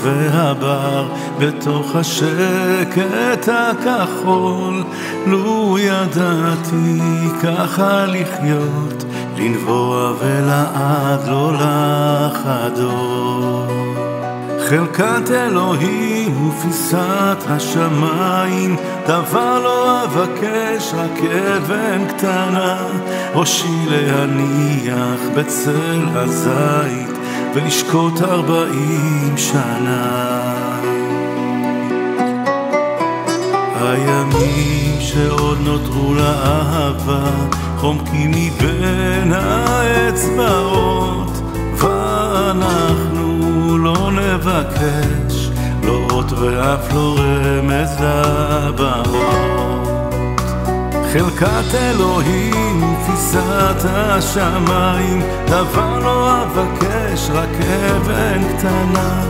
והבר, בתוך השקט הכחול. לו ידעתי ככה לחיות, לנבוע ולעד לא לחדור. חלקת אלוהים ופיסת השמיים, דבר לא אבקש, רק אבן קטנה. ראשי להניח בצל הזית, ולשקוט 40 שנה. הימים שעוד נותרו לאהבה, חומקים מבין האצבעות, ואנחנו לא נבקש, לא אות ואף לא רמז לבאות. חלקת אלוהים ופיסת השמיים, דבר לא אבקש, רק אבן קטנה.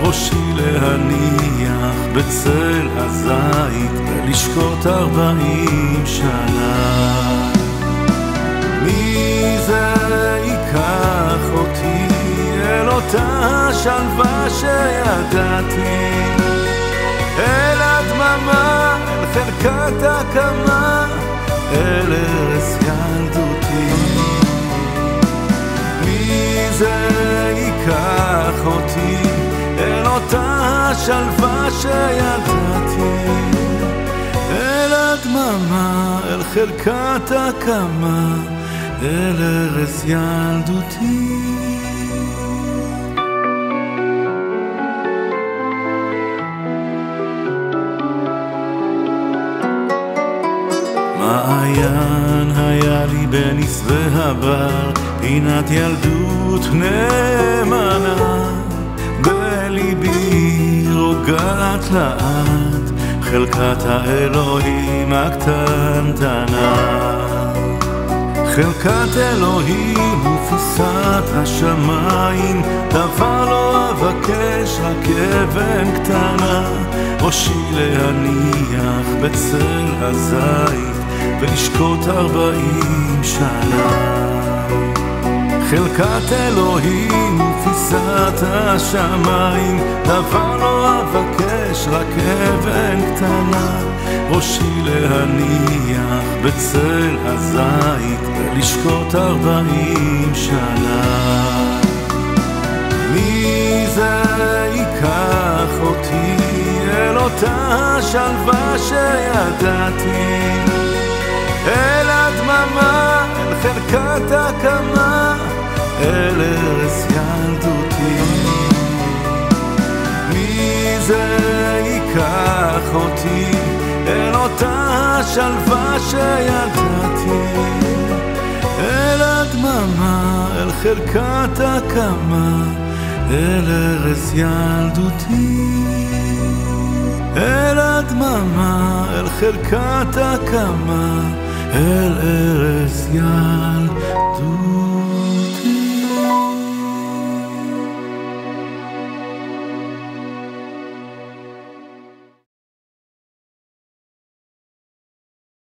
ראשי להניח בצל הזית, ולשקוט 40 שנה. מי זה ייקח אותי אל אותה שלווה שידעתי, אל הדממה, אל חלקת הקמה, אל ארץ ילדותי. מי זה ייקח אותי אל אותה שלווה שידעתי, אל הדממה, אל חלקת הקמה, אל ארץ ילדותי. מעיין היה לי בניס והבר, פינת ילדות נאמנה, בליבי רוגעת לעד, חלקת האלוהים הקטנטנה. חלקת אלוהים ופיסת השמיים, דבר לא אבקש, רק אבן קטנה. ראשי להניח בצל הזית, ולשקוט 40 שנה. חלקת אלוהים ופיסת השמיים, דבר לא אבקש, רק אבן קטנה. ראשי להניח בצל הזית, ולשקוט 40 שנה. מי זה ייקח אותי אל אותה שלווה שידעתי, אל הדממה, אל חלקת הקמה, אל ארץ ילדותי. מי זה ייקח אותי אל אותה שלווה שידעתי, אל הדממה, אל חלקת הקמה, אל ארץ ילדותי. אל הדממה, אל חלקת הקמה, אל ארץ ילדותי.